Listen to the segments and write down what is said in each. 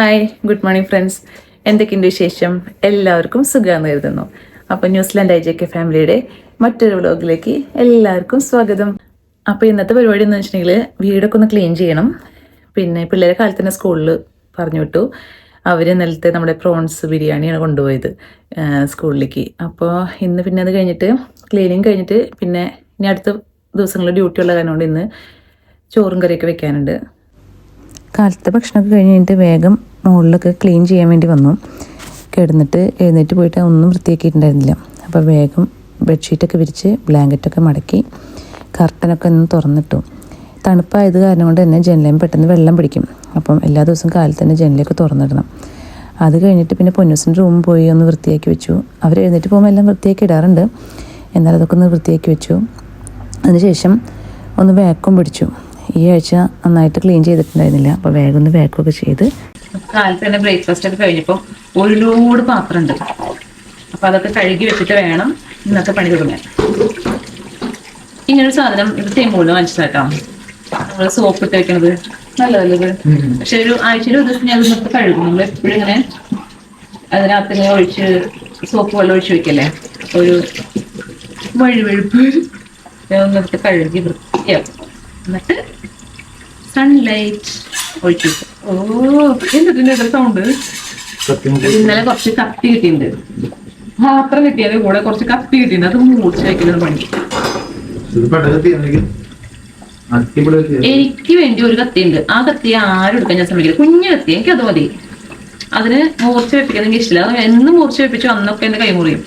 Hi, good morning friends. എന്തൊക്കെയുണ്ട് വിശേഷം? എല്ലാവർക്കും സുഖമാണെന്ന് കരുതുന്നു. അപ്പോൾ ന്യൂസിലാൻഡ് IJK ഫാമിലിയുടെ മറ്റൊരു വ്ലോഗിലേക്ക് എല്ലാവർക്കും സ്വാഗതം. അപ്പോൾ ഇന്നത്തെ പരിപാടി എന്ന് വെച്ചിട്ടുണ്ടെങ്കിൽ വീടൊക്കെ ഒന്ന് ക്ലീൻ ചെയ്യണം. പിന്നെ പിള്ളേരെ കാലത്ത് തന്നെ സ്കൂളിൽ പറഞ്ഞു വിട്ടു. അവർ ഇന്നലത്തെ നമ്മുടെ പ്രോൺസ് ബിരിയാണിയാണ് കൊണ്ടുപോയത് സ്കൂളിലേക്ക്. അപ്പോൾ ഇന്ന് പിന്നെ അത് കഴിഞ്ഞിട്ട് ക്ലീനിങ് കഴിഞ്ഞിട്ട് പിന്നെ ഇനി അടുത്ത ദിവസങ്ങളിൽ ഡ്യൂട്ടി ഉള്ള കാരണം കൊണ്ട് ഇന്ന് ചോറും കറിയൊക്കെ വെക്കാനുണ്ട്. കാലത്തെ ഭക്ഷണമൊക്കെ കഴിഞ്ഞിട്ട് വേഗം മുകളിലൊക്കെ ക്ലീൻ ചെയ്യാൻ വേണ്ടി വന്നു. കിടന്നിട്ട് എഴുന്നേറ്റ് പോയിട്ട് ഒന്നും വൃത്തിയാക്കിയിട്ടുണ്ടായിരുന്നില്ല. അപ്പോൾ വേഗം ബെഡ്ഷീറ്റൊക്കെ വിരിച്ച് ബ്ലാങ്കറ്റൊക്കെ മടക്കി കർട്ടനൊക്കെ ഒന്ന് തുറന്നിട്ടു. തണുപ്പായത് കാരണം കൊണ്ട് തന്നെ ജനലേം പെട്ടെന്ന് വെള്ളം പിടിക്കും. അപ്പം എല്ലാ ദിവസവും കാലത്ത് തന്നെ ജനലൊക്കെ തുറന്നിടണം. അത് കഴിഞ്ഞിട്ട് പിന്നെ പൊന്നൂസിൻ്റെ റൂം പോയി ഒന്ന് വൃത്തിയാക്കി വെച്ചു. അവർ എഴുന്നേറ്റ് പോകുമ്പോൾ എല്ലാം വൃത്തിയാക്കി ഇടാറുണ്ട്. എന്നാൽ അതൊക്കെ ഒന്ന് വൃത്തിയാക്കി വെച്ചു. അതിനുശേഷം ഒന്ന് വാക്വം പിടിച്ചു. ഈ ആഴ്ച നന്നായിട്ട് ക്ലീൻ ചെയ്തിട്ടുണ്ടായിരുന്നില്ല. അപ്പോൾ വേഗം ഒന്ന് വാക്വമൊക്കെ ചെയ്ത് കാലത്ത് തന്നെ ബ്രേക്ക്ഫാസ്റ്റ് ഒക്കെ കഴിഞ്ഞപ്പോൾ ഒരു ലോഡ് പാത്രം ഉണ്ട്. അപ്പോൾ അതൊക്കെ കഴുകി വെച്ചിട്ട് വേണം ഇന്നത്തെ പണി തുടങ്ങാൻ. ഇങ്ങനൊരു സാധനം ഇത് തെങ്ങൂന്ന് മനസ്സിലാക്കാം. നമ്മൾ സോപ്പ് ഇട്ട് വെക്കണത് നല്ലതല്ലത്. പക്ഷെ ഒരു ആഴ്ചയിൽ ഒരു ദിവസം ഞാൻ അതൊക്കെ കഴുകും. നമ്മൾ എപ്പോഴും ഇങ്ങനെ അതിനകത്ത് ഇങ്ങനെ ഒഴിച്ച് സോപ്പ് വെള്ളം ഒഴിച്ച് വെക്കല്ലേ, ഒരു വഴുവഴുപ്പ് ഒന്നെടുത്ത് കഴുകി വൃത്തിയാക്കും. എന്നിട്ട് സൺലൈറ്റ് ഒഴിച്ചു. ഓ, എന്നിട്ട് സൗണ്ട്. ഇന്നലെ കുറച്ച് കത്തി കിട്ടിയിട്ടുണ്ട്. മാത്രം കിട്ടിയത് കൂടെ കുറച്ച് കത്തി കിട്ടിയിട്ടുണ്ട്. അത് മൂർച്ച വയ്ക്കുന്നത് പണി. എനിക്ക് വേണ്ടി ഒരു കത്തി ഉണ്ട്. ആ കത്തി ആരും എടുക്കാൻ ഞാൻ ശ്രമിക്കില്ല. കുഞ്ഞു കത്തി, എനിക്ക് അത് മതി. അതിന് മൂർച്ച വെപ്പിക്കാൻ എനിക്ക് ഇഷ്ടമില്ല. അത് എന്നും മൂർച്ച വെപ്പിച്ചു അന്നൊക്കെ എന്റെ കൈ മുറിയും.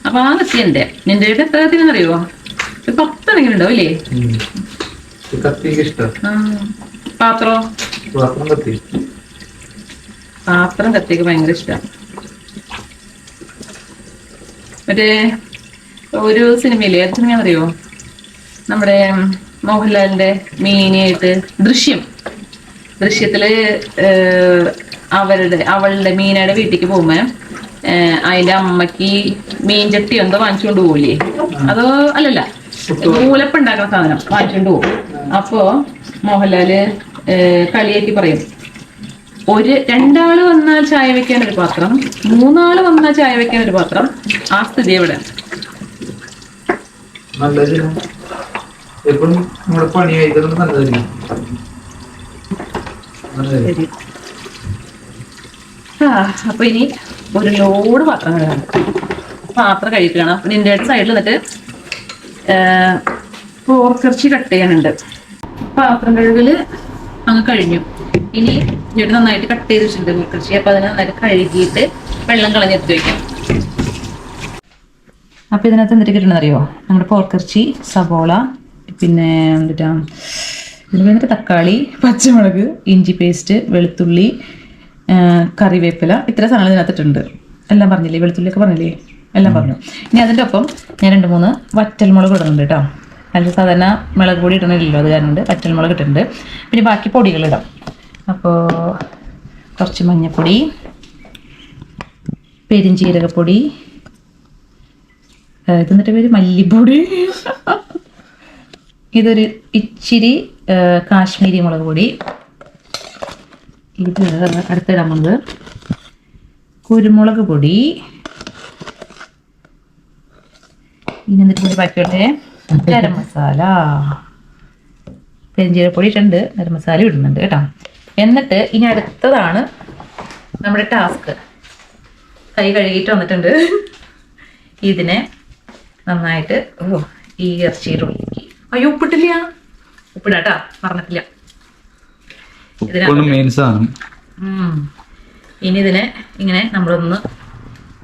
അപ്പൊ ആ കത്തി എന്റെ നിന്റെ വീട്ടിൽ എത്ര കത്തിന്ന് അറിയുമോ? 10 എങ്ങനെ ഉണ്ടാവും അല്ലേ? പാത്രം കത്തിക്ക് ഭയങ്കര ഇഷ്ടമാണ്. മറ്റേ ഒരു സിനിമയില്ലേ, ഏത് സിനിമയാണെന്നറിയോ? നമ്മുടെ മോഹൻലാലിന്റെ മീനിയായിട്ട് ദൃശ്യത്തില് അവളുടെ മീനയുടെ വീട്ടിലേക്ക് പോകുമ്പോ അതിന്റെ അമ്മക്ക് മീൻ ചട്ടി എന്തോ വാങ്ങിച്ചുകൊണ്ട് പോവില്ലേ? അതോ അല്ലല്ല, മൂലപ്പുണ്ടാക്കുന്ന സാധനം വാങ്ങിച്ചുകൊണ്ട് പോകും. അപ്പോ മോഹൻലാല് കളിയാക്കി പറയും, 2 ആള് വന്നാൽ ചായ വെക്കാൻ ഒരു പാത്രം, 3 ആള് വന്നാൽ ചായ വെക്കാൻ ഒരു പാത്രം. ആ സ്ഥിതി എവിടെ? അപ്പൊ ഇനി ഒരു ലോഡ് പാത്രം കഴിക്കണം. അപ്പൊ നിന്റെ സൈഡിൽ നിന്നിട്ട് പോർക്കിറച്ചി കട്ട് ചെയ്യാനുണ്ട്. പാത്രം കഴുകല് അങ്ങ് കഴിഞ്ഞു. ഇനി ഇവിടെ നന്നായിട്ട് കട്ട് ചെയ്ത് വെച്ചിട്ടുണ്ട് പോർക്കിറച്ചി. അപ്പൊ അതിനെ നന്നായിട്ട് കഴുകിയിട്ട് വെള്ളം കളഞ്ഞെടുത്ത് വെക്കാം. അപ്പൊ ഇതിനകത്ത് എന്തൊക്കെ കിട്ടണമെന്ന് അറിയോ? നമ്മുടെ പോർക്കിറച്ചി, സവോള, പിന്നെ എന്തിട്ടാ ഇതിന് വേണ്ടിയിട്ട് തക്കാളി, പച്ചമുളക്, ഇഞ്ചി പേസ്റ്റ്, വെളുത്തുള്ളി, കറിവേപ്പില, ഇത്ര സാധനങ്ങൾ ഇതിനകത്തിട്ടുണ്ട്. എല്ലാം പറഞ്ഞില്ലേ? വെളുത്തുള്ളിയൊക്കെ പറഞ്ഞില്ലേ? എല്ലാം പറഞ്ഞു. ഇനി അതിൻ്റെ ഒപ്പം ഞാൻ 2-3 വറ്റൽമുളക് ഇടുന്നുണ്ട് കേട്ടോ. അതിൽ സാധാരണ മുളക് പൊടി ഇടണില്ലല്ലോ, അത് കാരണം കൊണ്ട് വറ്റൽമുളക് ഇട്ടിട്ടുണ്ട്. പിന്നെ ബാക്കി പൊടികളിടാം. അപ്പോൾ കുറച്ച് മഞ്ഞൾപ്പൊടി, പെരിഞ്ചീരകപ്പൊടി, ഇതെന്നിട്ട് പേര് മല്ലിപ്പൊടി, ഇതൊരു ഇച്ചിരി കാശ്മീരി മുളക് പൊടി, ഇത് അടുത്തിടാൻ പോകുന്നത് കുരുമുളക് പൊടി, ഇനി എന്നിട്ട് ബാക്കിയോട്ടെ ഗരം മസാല, പെരിഞ്ചീരകപ്പൊടി ഇട്ടുണ്ട്, ഗരം മസാല ഇടുന്നുണ്ട് കേട്ടോ. എന്നിട്ട് ഇനി അടുത്തതാണ് നമ്മുടെ ടാസ്ക്. കൈ കഴുകിയിട്ട് വന്നിട്ടുണ്ട്. ഇതിനെ നന്നായിട്ട് ഈ ഇറച്ചിയുടെ ഉള്ളിലേക്ക്, അയ്യോ ഉപ്പിട്ടില്ല, ഉപ്പിടാട്ടാ, മറന്നിട്ടില്ല. ഇനി ഇതിനെ ഇങ്ങനെ നമ്മളൊന്ന്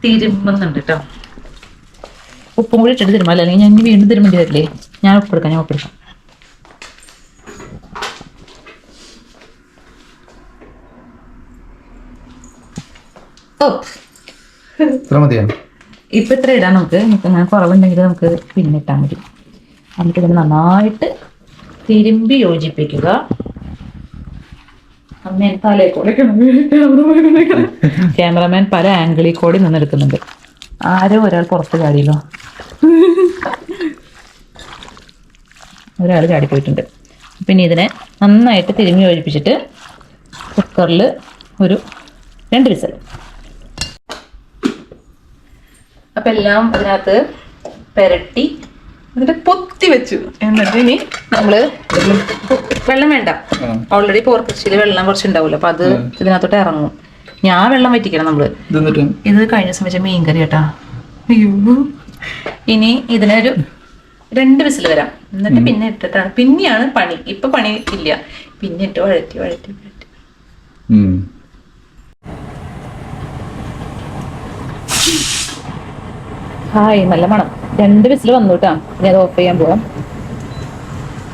തിരുമ്പുന്നുണ്ട് കേട്ടോ. ഉപ്പും കൂടി ഇട്ടിട്ട് തിരുമ്പാം, അല്ലെങ്കിൽ ഞാൻ വീണ്ടും തിരുമ്പേണ്ടി വരില്ലേ? ഞാൻ ഉപ്പെടുക്കാം. ഇപ്പൊ ഇത്ര ഇടാം നമുക്ക്. ഞാൻ കുറവുണ്ടെങ്കിൽ നമുക്ക് പിന്നെ ഇട്ടാൽ മതി. നമുക്ക് ഇതിന് നന്നായിട്ട് തിരുമ്പി യോജിപ്പിക്കുക. ക്യാമറമാൻ പല ആംഗിളിൽ കൂടി നിന്നെടുക്കുന്നുണ്ട്. ആരോ ഒരാൾ പുറത്ത് ചാടിയല്ലോ, ഒരാൾ ചാടിപ്പോയിട്ടുണ്ട്. പിന്നെ ഇതിനെ നന്നായിട്ട് തിരുമ്മി യോജിപ്പിച്ചിട്ട് കുക്കറിൽ ഒരു 2 വിസിൽ. അപ്പം എല്ലാം അതിനകത്ത് പെരട്ടി എന്നിട്ട് പൊത്തി വെച്ചു. എന്നിട്ട് ഇനി നമ്മള് വെള്ളം വേണ്ട, ഓൾറെഡി പോർക്കിച്ചിൽ വെള്ളം കുറച്ചുണ്ടാവില്ല, അപ്പൊ അത് ഇതിനകത്തോട്ട് ഇറങ്ങും. ഞാൻ വെള്ളം വറ്റിക്കണം നമ്മള്. ഇത് കഴിഞ്ഞ സമയത്ത് മീൻകറി കേട്ടാ. അയ്യോ, ഇനി ഇതിനൊരു 2 വിസിൽ വരാം. എന്നിട്ട് പിന്നെ ഇട്ടിട്ടാണ്, പിന്നെയാണ് പണി. ഇപ്പൊ പണി ഇല്ല, പിന്നെ ഇട്ട് വഴറ്റി വഴറ്റി വഴറ്റി. ഹായ്, നല്ല മണം. 2 വിസിൽ വന്നു കേട്ടാ. ഇനി അത് ഓഫ് ചെയ്യാൻ പോവാം.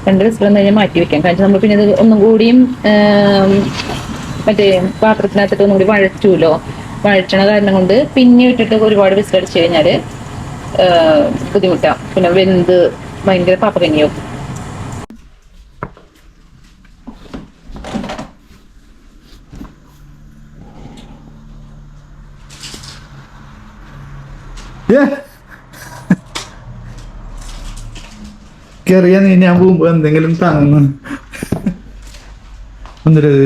2 വിസിൽ വന്നു കഴിഞ്ഞാൽ മാറ്റി വെക്കാം. കാരണം നമ്മൾ പിന്നെ ഇത് ഒന്നും കൂടിയും മറ്റേ പാത്രത്തിനകത്തിട്ട് ഒന്നും കൂടി വഴറ്റൂലോ. വഴറ്റണ കാരണം കൊണ്ട് പിന്നെ ഇട്ടിട്ട് ഒരുപാട് വിസിലടിച്ചു കഴിഞ്ഞാല് ബുദ്ധിമുട്ടാ. പിന്നെ വെന്ത് ഭയങ്കര പാപ്പകഞ്ഞിയാവും. അറിയാൻ ഞാൻ പോകുമ്പോ എന്തെങ്കിലും താങ്ങുന്നു. ഒന്നിരത്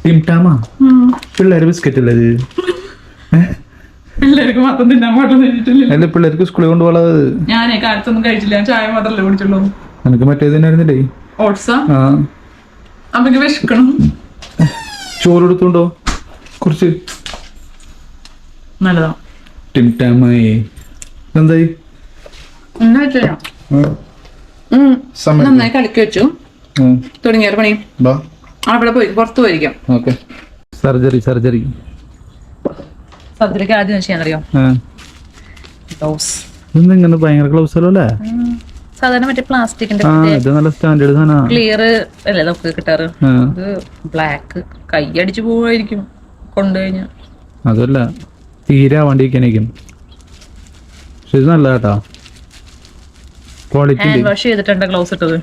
ടിംടാമാ പിള്ളേര് ബിസ്ക്കറ്റ് അല്ലേ ഇത്? പിള്ളേർക്ക് മാത്രം തിന്നാൻ പാടില്ല. അല്ല, പിള്ളേർക്ക് സ്കൂളിൽ കൊണ്ടുപോകാത്. ഞാനേ കാലത്തൊന്നും കഴിച്ചില്ല, ചായ മാത്രല്ലേ കുടിച്ചുള്ളൂ. എനിക്ക് മറ്റേത് തന്നെയായിരുന്നില്ലേ, ഓട്സാ. അപ്പൊ വിശക്കണം. ചോറ് എടുത്തുണ്ടോ കുറച്ച്? നല്ലതാ. ടിംടാമായി എന്തായി? നന്നായി കളിക്കി വെച്ചു. തുടങ്ങിയ പണി അവിടെ പോയി പുറത്തു പോയിരിക്കാം. സർജറിക്ക് ആദ്യം ചെയ്യാനറിയോ? ഗ്ലൗസ്. ഇങ്ങനെ ഭയങ്കര ഗ്ലൗസ് അല്ലേ? സാധാരണ മറ്റേ പ്ലാസ്റ്റിക്കിന്റെ നല്ല സ്റ്റാൻഡേർഡ് സാധനം. ക്ലിയർ അല്ലേ നമുക്ക് കിട്ടാറ്? ഇത് ബ്ലാക്ക്, കൈ അടിച്ചു പോവായിരിക്കും കൊണ്ടുകഴിഞ്ഞാ. അതല്ല, തീരെ വണ്ടിയിരിക്കാനേക്കും. പക്ഷെ ഇത് നല്ല കേട്ടാ, ക്വാളിറ്റി. ഹാൻഡ് വാഷ് ചെയ്തിട്ടുണ്ട് ഗ്ലൗസ് ഇട്ടത്.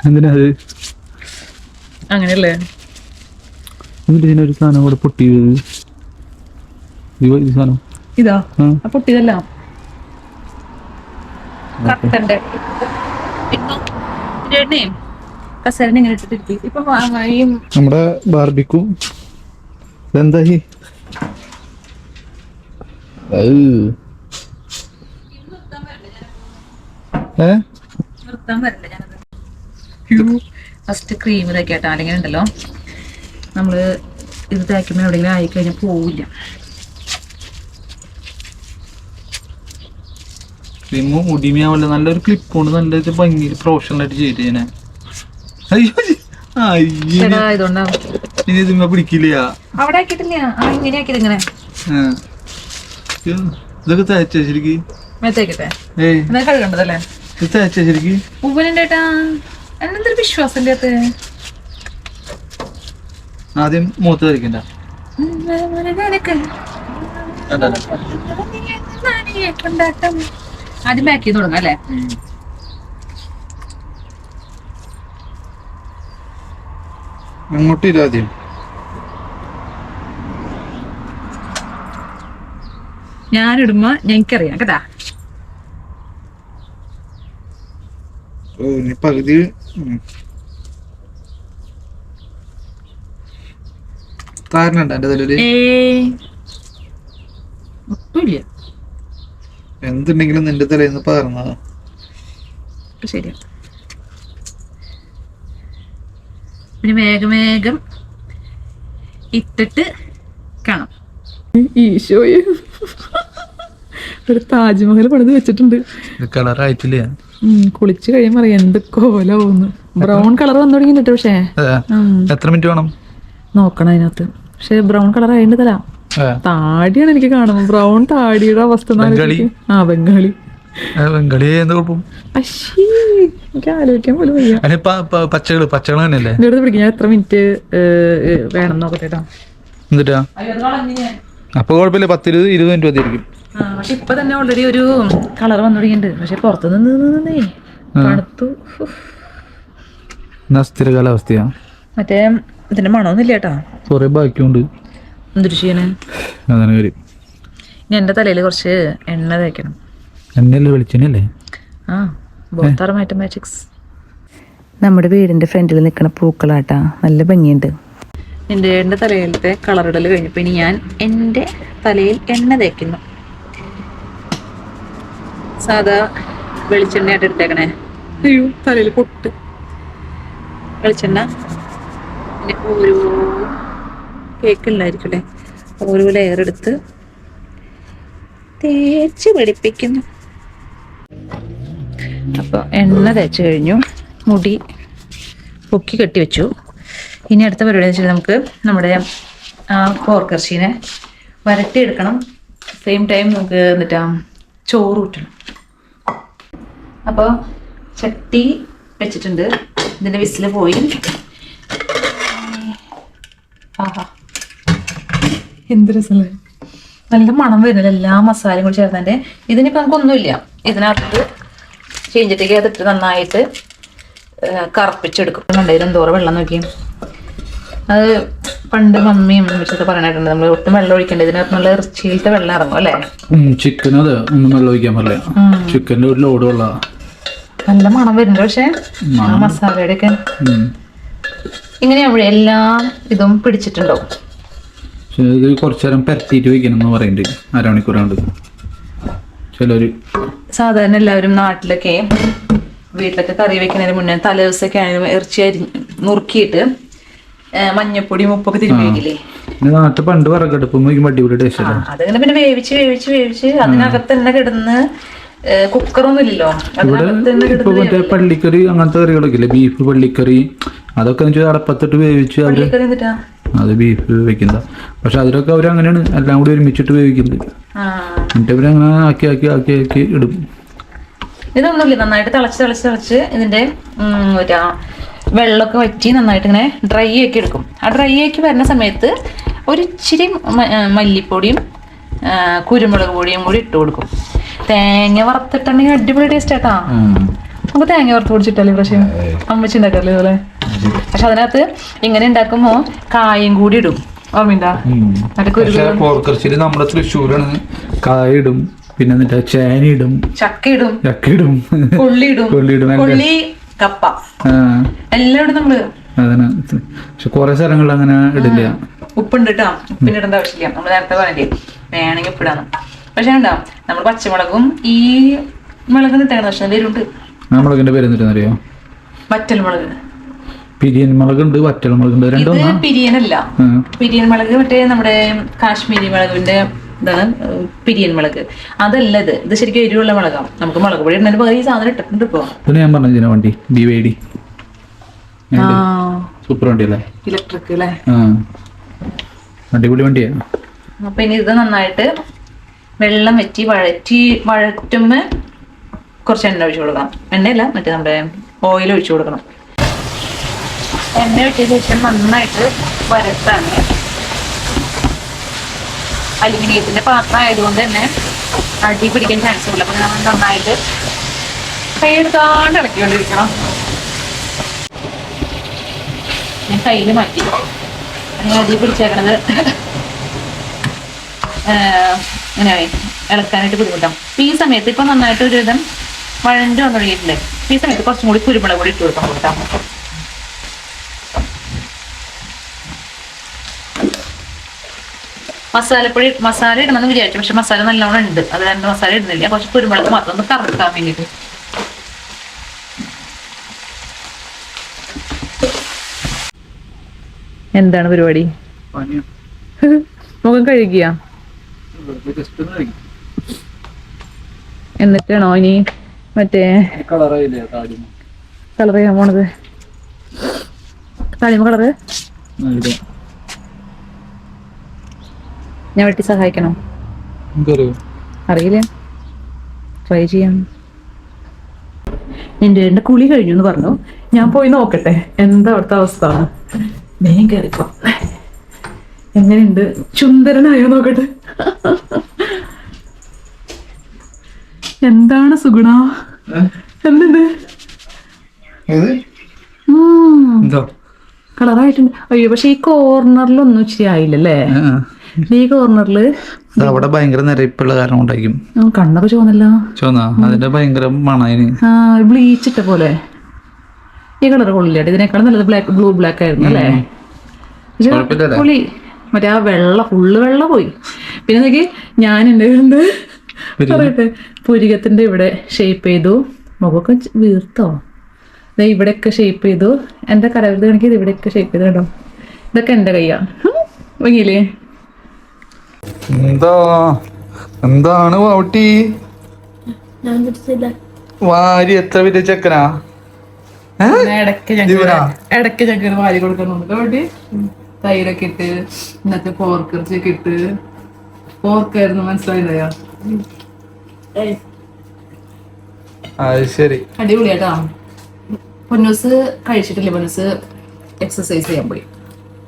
എന്തിനാ അത് അങ്ങനെയല്ലേ? എന്നിട്ട് ഇതിനൊരു സാധനം കൂടെ പൊട്ടിയത്. സാധനം ഇതാ പൊട്ടിയതല്ല, കസേരനെ ഇങ്ങനെ ഇട്ടിട്ട് ഇപ്പൊ നമ്മുടെ ബാർബിക്കു എന്തായി? ഫസ്റ്റ് ക്രീം ഇതൊക്കെ ആട്ടോ. അല്ലെങ്കിൽ ഉണ്ടല്ലോ നമ്മള് ഇത് തേക്കുമ്പോൾ എവിടെയെങ്കിലും ആയിക്കഴിഞ്ഞാൽ പോവില്ല. മുടിമയാവല്ല, നല്ലൊരു ക്ലിപ്പ് കൊണ്ട് നല്ല ഭംഗി പ്രൊഫഷണൽ ആയിട്ട് ചെയ്തിട്ട് ഞാൻ. ഇതുണ്ടാവും പിടിക്കില്ല. അവിടെ ആക്കിയിട്ടില്ല, ഇങ്ങനെ ആക്കിയത് ഇങ്ങനെ. ഇതൊക്കെ തേച്ച ശരിക്ക് കഴുകണ്ടതല്ലേ? തേച്ച ശരിക്ക് ഉപ്പനിണ്ടേട്ടാ. എന്തൊരു വിശ്വാസം ആദ്യം മൂത്ത് വരയ്ക്കണ്ട. ആദ്യം ബാക്ക് ചെയ്ത് തുടങ്ങാം അല്ലേ? അങ്ങോട്ട് ഇല്ല, ആദ്യം ഞാനിടുമ്പോ ഞങ്ങൾക്കറിയാം കേട്ടാ. പകുതി താരനുണ്ട് എന്റെ തലയില്. ഒട്ടുമില്ല. എന്തുണ്ടെങ്കിലും നിന്റെ തലേന്ന് പറഞ്ഞതാ. ശരിയാ. പിന്നെ വേഗം ഇട്ടിട്ട് കാണാം. ഈശോയെ, ഒരു താജ്മഹൽ പണിത് വെച്ചിട്ടുണ്ട്. കളറായിട്ടില്ല. കുളിച്ച് കഴിയുമ്പോ അറിയാം എന്ത് കോലാവുന്നു. ബ്രൗൺ കളർ വന്നു തുടങ്ങിട്ട്. പക്ഷേ എത്ര മിനിറ്റ് വേണം നോക്കണം അതിനകത്ത്. പക്ഷെ ബ്രൗൺ കളർ ആയിട്ടല്ല, താടിയാണ് എനിക്ക് കാണുന്നത്. ബ്രൗൺ താടിയുടെ അവസ്ഥ. ബംഗാളി എനിക്ക് ആലോചിക്കാൻ പോലും വയ്യ. പച്ചകൾ തന്നെയല്ലേ? പിടിക്കും. ഞാൻ എത്ര മിനിറ്റ് വേണം നോക്കട്ടെ. എന്നിട്ടാ അപ്പൊ കുഴപ്പമില്ല, 10-20 മിനിറ്റ് മതിയായിരിക്കും. പക്ഷെ ഇപ്പൊ തന്നെ ഓൾറെഡി ഒരു കളർ വന്നു തുടങ്ങിയിട്ടുണ്ട്. പക്ഷെ പുറത്തു നിന്നേ തണുത്തു. സ്ഥിര കാലാവസ്ഥയാ. മറ്റേ ഇതിന്റെ മണമൊന്നുമില്ല കേട്ടാ. കൊറേ ബാക്കിയുണ്ട്. എന്തൊരു ചെയ്യണേ? അതാണ് കാര്യം. ഇനി എന്റെ തലയിൽ കുറച്ച് എണ്ണ തേക്കണം. എണ്ണയല്ലേ, വെളിച്ചെണ്ണയല്ലേ? Both are mathematics. നമ്മുടെ വീടിൻ്റെ ഫ്രണ്ടിൽ നിൽക്കുന്ന പൂക്കളാട്ടാ, നല്ല ഭംഗിയുണ്ട്. എൻ്റെ തലയിലത്തെ കളറിടൽ കഴിഞ്ഞപ്പോൾ ഇനി ഞാൻ എൻ്റെ തലയിൽ എണ്ണ തേക്കുന്നു. സാധാ വെളിച്ചെണ്ണയായിട്ട് എടുത്തേക്കണേ. അയ്യോ, തലയിൽ പൊട്ട്. വെളിച്ചെണ്ണ പിന്നെ ഓരോ കേക്കില്ലായിരിക്കും അല്ലേ, ഓരോ ലെയർ എടുത്ത് തേച്ച് പിടിപ്പിക്കുന്നു. അപ്പോൾ എണ്ണ തേച്ച് കഴിഞ്ഞു, മുടി പൊക്കി കെട്ടി വെച്ചു. ഇനി അടുത്ത പരിപാടി എന്ന് വെച്ചാൽ നമുക്ക് നമ്മുടെ പോർക്കിറച്ചീനെ വരട്ടിയെടുക്കണം. സെയിം ടൈം നമുക്ക് എന്നിട്ടാ ചോറ് ഊറ്റണം. അപ്പോൾ ചട്ടി വെച്ചിട്ടുണ്ട്, ഇതിൻ്റെ വിസിൽ പോയി. ആഹാ, എന്ത് രസമല്ലേ, നല്ല മണം വരുന്നില്ല. എല്ലാ മസാലയും കൂടി ചേർത്തതിൻ്റെ. ഇതിനിപ്പോൾ നമുക്കൊന്നുമില്ല, ഇതിനകത്ത് ചീഞ്ചട്ടിക്ക് അതിട്ട് നന്നായിട്ട് കറപ്പിച്ചെടുക്കും. രണ്ടായിരം എന്തോരം വെള്ളം നോക്കി. അത് പണ്ട് മമ്മിയും വെച്ചിട്ട് പറയാനായിട്ടുണ്ട്, നമ്മൾ ഒട്ടും വെള്ളം ഒഴിക്കേണ്ടത്, ഇതിനകത്ത് നല്ല ഇറച്ചിയിലത്തെ വെള്ളം ഇറങ്ങും അല്ലേ. ചിക്കൻ അത് ഒന്നും വെള്ളം ഒഴിക്കാൻ പറ്റില്ല, ചിക്കൻ്റെ ഒരു ലോഡ് വെള്ളം. നല്ല മണം വരുന്നുണ്ട്. പക്ഷെ ആ മസാലയുടെ ഒക്കെ ഇങ്ങനെയാവുമ്പോഴേ എല്ലാം ഇതും പിടിച്ചിട്ടുണ്ടാവും. ഇത് കുറച്ചു നേരം പരത്തിയിട്ട് വെക്കണം എന്ന് പറയുന്നുണ്ട്, അരമണിക്കൂറാണ്ട്. ചിലര് സാധാരണ എല്ലാവരും നാട്ടിലൊക്കെ വീട്ടിലൊക്കെ കറി വെക്കുന്നതിന് മുന്നേ തലേ ദിവസമൊക്കെ ആണെങ്കിലും ഇറച്ചി നുറുക്കിയിട്ട് മഞ്ഞപ്പൊടിയും ഉപ്പൊക്കെ തിരുമ്പി വെക്കില്ലേ. നാട്ടിൽ പണ്ട് വിറകടുപ്പും അടിപൊളി ടേസ്റ്റ്. അതങ്ങനെ പിന്നെ വേവിച്ച് അതിനകത്ത് തന്നെ കിടന്ന് കുക്കറൊന്നും ഇല്ലല്ലോ. മറ്റേ പള്ളിക്കറി അങ്ങനത്തെ കറികളൊക്കെ ഇല്ലേ, ബീഫ് പള്ളിക്കറി, അതൊക്കെ അടപ്പത്തിട്ട് വേവിച്ച് അവര് അത് ബീഫ് വെക്കുന്ന. പക്ഷെ അതിലൊക്കെ അവർ അങ്ങനെയാണ് എല്ലാം കൂടി ഒരുമിച്ചിട്ട് വേവിക്കുന്നത്. എന്നിട്ട് അവരങ്ങനെ ആക്കി ആക്കി ആക്കി ആക്കി ഇടും. ഇതൊന്നുമില്ല, നന്നായിട്ട് തിളച്ച് ഇതിന്റെ വെള്ളമൊക്കെ വറ്റി നന്നായിട്ട് ഇങ്ങനെ ഡ്രൈ ആക്കി എടുക്കും. ആ ഡ്രൈ ആക്കി വരുന്ന സമയത്ത് ഒരിച്ചിരി മല്ലിപ്പൊടിയും കുരുമുളക് പൊടിയും കൂടി ഇട്ട് കൊടുക്കും. തേങ്ങ വറുത്തിട്ടുണ്ടെങ്കിൽ അടിപൊളി ടേസ്റ്റ് ആട്ടാ. നമുക്ക് തേങ്ങ വറുത്ത് പൊടിച്ചിട്ടല്ലേ പക്ഷേ അമ്മച്ചി ഉണ്ടാക്കാറില്ലേ ഇതുപോലെ. പക്ഷെ അതിനകത്ത് ഇങ്ങനെ ഉണ്ടാക്കുമ്പോ കായും കൂടി ഇടും, ഓർമ്മയുണ്ടാ? പോർക്കിറച്ചിയിൽ നമ്മുടെ തൃശ്ശൂരാണ് കായ ഇടും, പിന്നെ എന്നിട്ട് ചേന ഇടും, ചക്ക ഇടും, കൊള്ളിയിടും, കൊള്ളി, കപ്പ എല്ലാം ഇടും നമ്മള്. അതാണ്. പക്ഷെ കുറെ സ്ഥലങ്ങളിൽ അങ്ങനെ ഇടില്ല. ഉപ്പുണ്ട് കേട്ടോ, ഉപ്പിന് ഇടേണ്ട ആവശ്യമില്ല. നമ്മൾ നേരത്തെ പറഞ്ഞില്ലേ വേണമെങ്കിൽ ഉപ്പിടാന്ന്. പക്ഷെ ഉണ്ടാവും നമ്മൾ പച്ചമുളകും ഈ മുളക് നിട്ടേണ്ട പക്ഷെ പേരുണ്ട്. ആ മുളകിന്റെ പേര് എന്നിട്ടറിയോ? വറ്റൽ മുളക്. പിരിയൻ മുളകുണ്ട്, വറ്റൽ മുളകുണ്ട്, രണ്ടും. പിരിയനല്ല, പിരിയൻ മുളക് മറ്റേ നമ്മുടെ കാശ്മീരി മുളകിന്റെ ഇതാണ് പിരിയൻ മുളക്. അതല്ല ഇത് ശരിക്കും എരിവുള്ള മുളകാണ്. നമുക്ക് മുളക് പൊടി ഇടുന്നതിന് പകരം ഈ സാധനം ഇട്ടിട്ടുണ്ട് ഇപ്പൊ. ഞാൻ പറഞ്ഞ വണ്ടി BYD സൂപ്പർ വണ്ടി അല്ലേ, ഇലക്ട്രിക് അല്ലേ, അടിപൊളി വണ്ടിയാ. അപ്പൊ ഇനി ഇത് നന്നായിട്ട് വെള്ളം വഴറ്റുമ്പോ കുറച്ച് എണ്ണ ഒഴിച്ചു കൊടുക്കണം. എണ്ണയല്ല, മറ്റേ നമ്മുടെ ഓയിൽ ഒഴിച്ചു കൊടുക്കണം. എണ്ണ ഒഴിച്ച ശേഷം നന്നായിട്ട് വരട്ടാണ്. അലുമിനിയത്തിന്റെ പാത്രം ആയതുകൊണ്ട് തന്നെ അടി പിടിക്കാൻ ചാൻസ് ഇല്ല. അപ്പൊ നമ്മൾ നന്നായിട്ട് കൈയെടുത്താണ്ട് ഇളക്കിക്കൊണ്ടിരിക്കണം. ഞാൻ കയ്യിൽ മാറ്റി അടി പിടിച്ചേക്കണത് ഇങ്ങനെ ഇളക്കാനായിട്ട് ബുദ്ധിമുട്ടാം. ഈ സമയത്ത് ഇപ്പൊ നന്നായിട്ട് ഒരുവിധം വഴണ്ട് വന്നു തുടങ്ങിയിട്ടില്ലേ, ഈ സമയത്ത് കുറച്ചും കൂടി കുരുമുളക് കൂടി ഇട്ട് കൊടുക്കാം. മസാല ഇടണമെന്ന് വിചാരിച്ചു, പക്ഷെ മസാല നല്ലോണം ഉണ്ട്. അത് രണ്ട് മസാല ഇടുന്നില്ല, കുറച്ച് കുരുമുളക് മാത്രം ഒന്ന് കറക്കാൻ വേണ്ടിട്ട്. എന്താണ് പരിപാടി? മുഖം കഴുകിയ എന്നിട്ടാണോ ഇനി മറ്റേ കളർ ചെയ്യാൻ പോണത്? താളിമ കളറ് ഞാൻ വെട്ടി സഹായിക്കണോ? അറിയില്ല, ട്രൈ ചെയ്യാം. എൻ്റെ കുളി കഴിഞ്ഞു എന്ന് പറഞ്ഞു. ഞാൻ പോയി നോക്കട്ടെ എന്താ അവിടുത്തെ അവസ്ഥ. വേഗം കയറിപ്പോ. എങ്ങനെയുണ്ട്, ചുന്ദരനായോ നോക്കട്ടെ. എന്താണ് സുഗുണ, എന്തുണ്ട്? കളറായിട്ടുണ്ട്. അയ്യോ, പക്ഷെ ഈ കോർണറിലൊന്നും ഇച്ചിരി ആയില്ലല്ലേ? ഈ കോർണറില് അവിടെ ഭയങ്കര നിരപ്പുള്ള കാരണം ഉണ്ടായിരിക്കും. കണ്ണൊക്കെ ചോന്നല്ലോ. അതിന്റെ ഭയങ്കര മണായിന്. ബ്ലീച്ച് ഇട്ട പോലെ. ഈ കളർ കൊള്ളില്ല. ഇതിനേക്കാളും നല്ലത് ബ്ലൂ ബ്ലാക്ക് ആയിരുന്നു അല്ലേ? കുഴപ്പമില്ലല്ലേ? പൊളി. മറ്റേ ആ ഫുള്ള് വെള്ള പോയി. പിന്നെ നോക്കി ഞാൻ എൻ്റെ പറയട്ടെ, പുരികത്തിന്റെ ഇവിടെ ഷേപ്പ് ചെയ്തു. മുഖമൊക്കെ വീർത്തോ? ഇവിടെയൊക്കെ ഷേപ്പ് ചെയ്തു. എൻ്റെ കരവിരുത് കണക്കിയത് ഇവിടെയൊക്കെ ഷേപ്പ് ചെയ്തു കേട്ടോ. ഇതൊക്കെ എൻ്റെ കയ്യാ. ഭംഗിയില്ലേ? എന്താണ് ഔട്ടി വാരി എത്ര വലിയ ചെക്കനാ? ഇടയ്ക്ക് ഞങ്ങൾ വാരി കൊടുക്കുന്നുണ്ട് വേണ്ടി. തൈരൊക്കെ ഇട്ട് ഇന്നത്തെ പോർക്കിറച്ചിയൊക്കെ ഇട്ട്. പോർക്കായിരുന്നു, മനസ്സിലായില്ലയോ? ശരി, അടിപൊളിയാട്ടാ. പൊന്നൂസ് കഴിച്ചിട്ടില്ല. പൊന്നൂസ് എക്സസൈസ് ചെയ്യാൻ പോയി.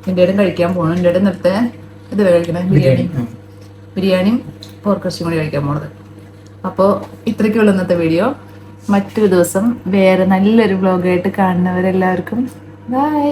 എൻ്റെ കഴിക്കാൻ പോകണം. എൻ്റെ നേരത്തെ ഇത് കഴിക്കണേ, ബിരിയാണിയും പോർക്കിറച്ചിയും കൂടി കഴിക്കാൻ പോണത്. അപ്പോൾ ഇത്രയ്ക്കുള്ള ഇന്നത്തെ വീഡിയോ. മറ്റൊരു ദിവസം വേറെ നല്ലൊരു വ്ലോഗായിട്ട് കാണുന്നവരെല്ലാവർക്കും ബൈ.